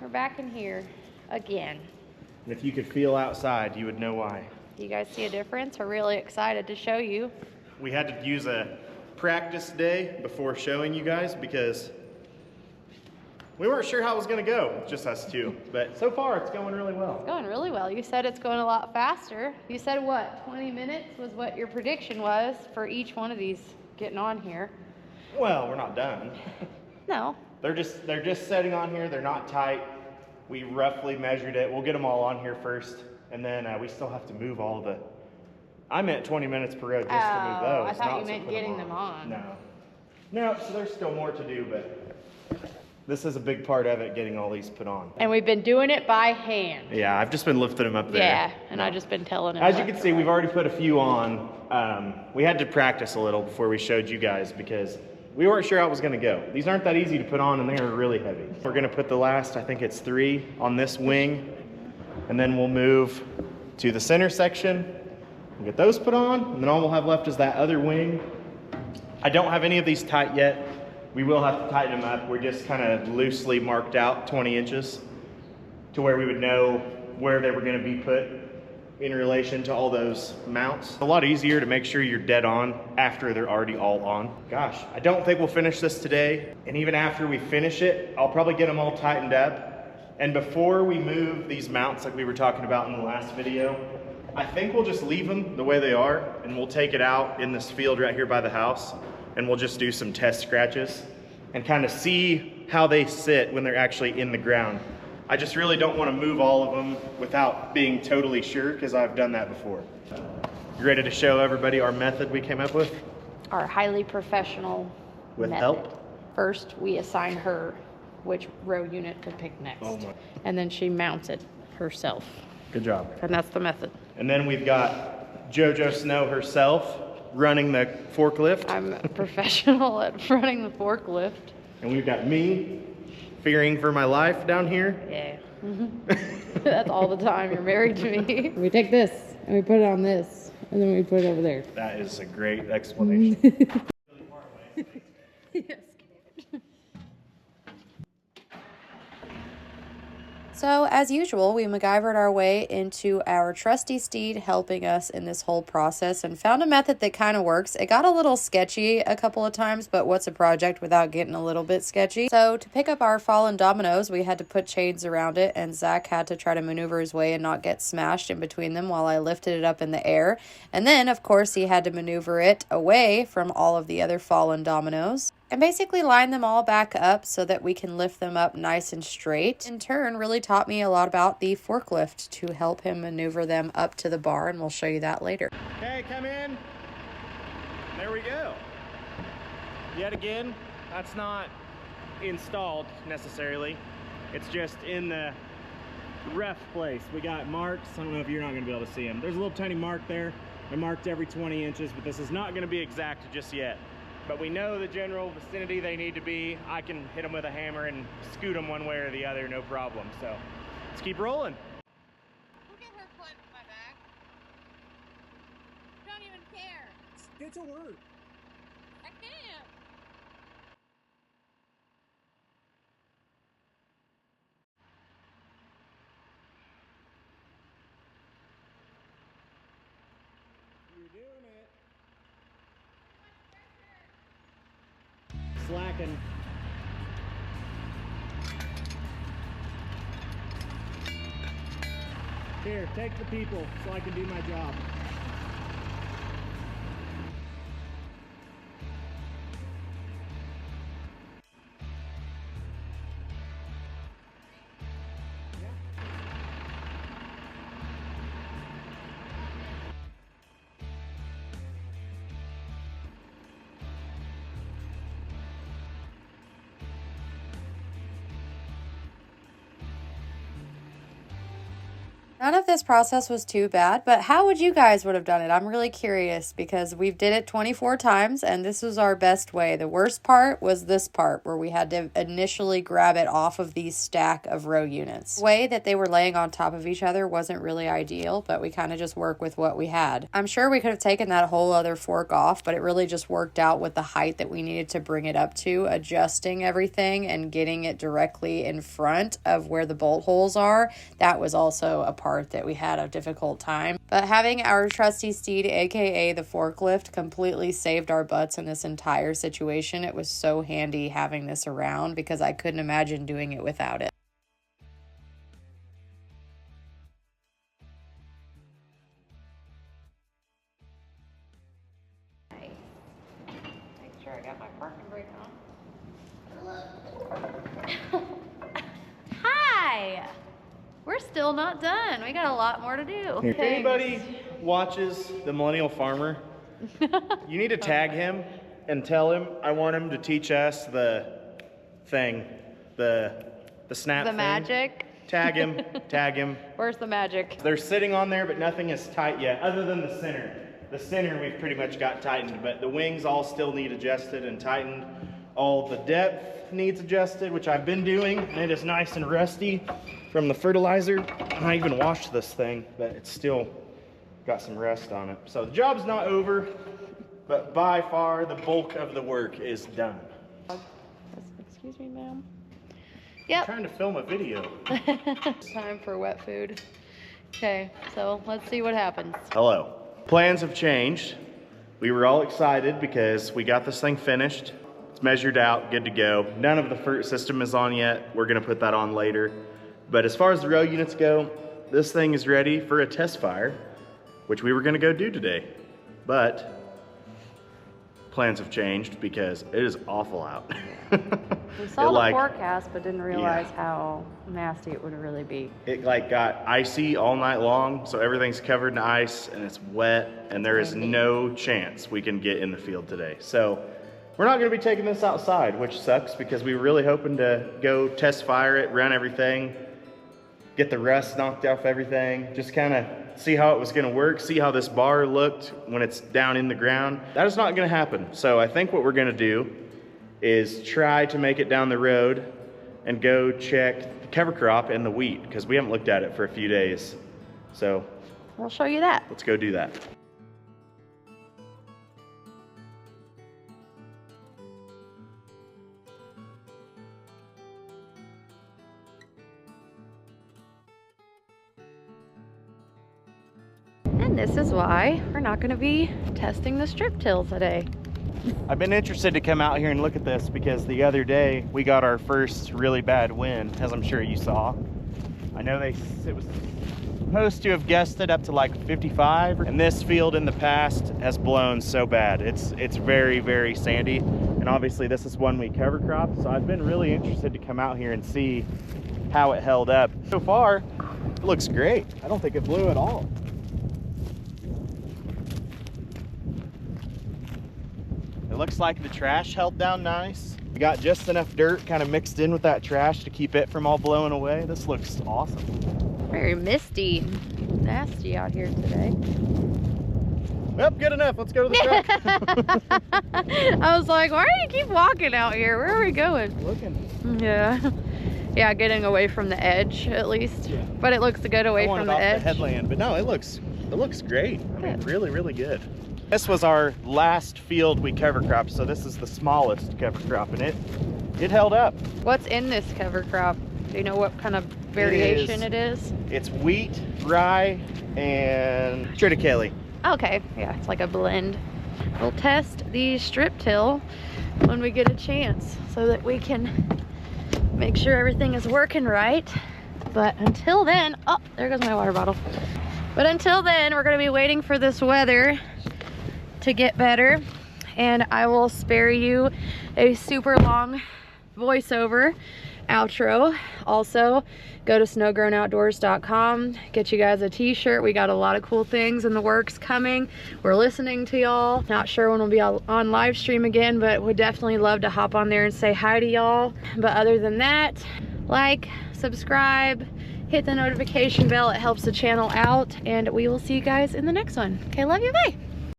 We're back in here again. And if you could feel outside, you would know why. Do you guys see a difference? We're really excited to show you. We had to use a practice day before showing you guys because we weren't sure how it was going to go, just us two. But so far, it's going really well. It's going really well. You said it's going a lot faster. You said what, 20 minutes was what your prediction was for each one of these getting on here. Well, we're not done. No. They're just setting on here. They're not tight. We roughly measured it. We'll get them all on here first, and then we still have to move all the. I meant 20 minutes per row just to move those. I thought you meant getting them on. No. So there's still more to do, but this is a big part of it, getting all these put on. And we've been doing it by hand. Yeah, I've just been lifting them up there. Yeah, and I've just been telling him. As you can see, we've already put a few on. We had to practice a little before we showed you guys because we weren't sure how it was going to go. These aren't that easy to put on, and they are really heavy. We're going to put the last, I think it's 3 on this wing, and then we'll move to the center section. We'll get those put on, and then all we'll have left is that other wing. I don't have any of these tight yet. We will have to tighten them up. We're just kind of loosely marked out 20 inches to where we would know where they were going to be put in relation to all those mounts. A lot easier to make sure you're dead on after they're already all on. Gosh, I don't think we'll finish this today. And even after we finish it, I'll probably get them all tightened up. And before we move these mounts like we were talking about in the last video, I think we'll just leave them the way they are, and we'll take it out in this field right here by the house, and we'll just do some test scratches and kind of see how they sit when they're actually in the ground. I just really don't want to move all of them without being totally sure, because I've done that before. You ready to show everybody our method we came up with? Our highly professional With method. help? First, we assign her which row unit to pick next. Oh my. And then she mounts it herself. Good job. And that's the method. And then we've got JoJo Snow herself running the forklift. I'm a professional at running the forklift. And we've got me fearing for my life down here. Yeah. That's all the time. You're married to me. We take this and we put it on this, and then we put it over there. That is a great explanation. Yes. So, as usual, we MacGyvered our way into our trusty steed helping us in this whole process and found a method that kind of works. It got a little sketchy a couple of times, but what's a project without getting a little bit sketchy? So, to pick up our fallen dominoes, we had to put chains around it, and Zach had to try to maneuver his way and not get smashed in between them while I lifted it up in the air. And then, of course, he had to maneuver it away from all of the other fallen dominoes and basically line them all back up so that we can lift them up nice and straight. In turn, really taught me a lot about the forklift to help him maneuver them up to the bar, and we'll show you that later. Okay, come in. There we go. Yet again, that's not installed necessarily. It's just in the rough place. We got marks. I don't know if you're not going to be able to see them. There's a little tiny mark there. I marked every 20 inches, but this is not going to be exact just yet. But we know the general vicinity they need to be. I can hit them with a hammer and scoot them one way or the other, no problem. So let's keep rolling. Look at her foot in my back. Don't even care. Get to work. I can't. You're doing it. Slacking. Here, take the people so I can do my job. None of this process was too bad, but how would you guys would have done it? I'm really curious because we've did it 24 times and this was our best way. The worst part was this part where we had to initially grab it off of these stack of row units. The way that they were laying on top of each other wasn't really ideal, but we kind of just worked with what we had. I'm sure we could have taken that whole other fork off, but it really just worked out with the height that we needed to bring it up to, adjusting everything and getting it directly in front of where the bolt holes are. That was also a part that we had a difficult time. But having our trusty steed, aka the forklift, completely saved our butts in this entire situation. It was so handy having this around because I couldn't imagine doing it without it. Make sure I got my parking brake on. Hi! We're still not done. We got a lot more to do. If anybody watches The Millennial Farmer, you need to tag him and tell him I want him to teach us the thing, the snap The thing. magic. Tag him, tag him. Where's the magic? They're sitting on there, but nothing is tight yet, other than the center. The center we've pretty much got tightened, but the wings all still need adjusted and tightened. All the depth needs adjusted, which I've been doing, and it is nice and rusty from the fertilizer. I even washed this thing, but it's still got some rust on it. So the job's not over, but by far the bulk of the work is done. Excuse me, ma'am. I'm Yep. trying to film a video. Time for wet food. Okay, so let's see what happens. Hello. Plans have changed. We were all excited because we got this thing finished. It's measured out, good to go. None of the FERT system is on yet. We're gonna put that on later. But as far as the row units go, this thing is ready for a test fire, which we were gonna go do today. But plans have changed because it is awful out. We saw the forecast, but didn't realize how nasty it would really be. It got icy all night long, so everything's covered in ice and it's wet, and there is no chance we can get in the field today. So we're not gonna be taking this outside, which sucks because we were really hoping to go test fire it, run everything, get the rust knocked off everything, just kind of see how it was gonna work, see how this bar looked when it's down in the ground. That is not gonna happen. So I think what we're gonna do is try to make it down the road and go check the cover crop and the wheat because we haven't looked at it for a few days. So We'll show you that. let's go do that. And this is why we're not going to be testing the strip till today. I've been interested to come out here and look at this because the other day we got our first really bad wind, as I'm sure you saw. I know it was supposed to have gusted up to like 55, and this field in the past has blown so bad. It's very, very sandy, and obviously this is one we cover crop, so I've been really interested to come out here and see how it held up. So far, it looks great. I don't think it blew at all. It looks like the trash held down nice. We got just enough dirt kind of mixed in with that trash to keep it from all blowing away. This looks awesome. Very misty, nasty out here today. Well, good enough. Let's go to the truck. I was like, why do you keep walking out here? Where are we going? Looking. Yeah. Yeah, getting away from the edge at least. Yeah. But it looks good away from the edge. The headland, but no, it looks great. I mean, Good. really, really good. This was our last field we cover cropped, so this is the smallest cover crop, and it held up. What's in this cover crop? Do you know what kind of variation it is? It's wheat, rye, and triticale. Okay, yeah, it's like a blend. We'll test the strip till when we get a chance so that we can make sure everything is working right. But until then, oh, there goes my water bottle. But until then, we're gonna be waiting for this weather to get better, and I will spare you a super long voiceover outro. Also, go to snowgrownoutdoors.com, get you guys a t-shirt. We got a lot of cool things in the works coming. We're listening to y'all. Not sure when we'll be on live stream again, but would definitely love to hop on there and say hi to y'all. But other than that, like, subscribe, hit the notification bell. It helps the channel out, and we will see you guys in the next one. Okay, love you, bye.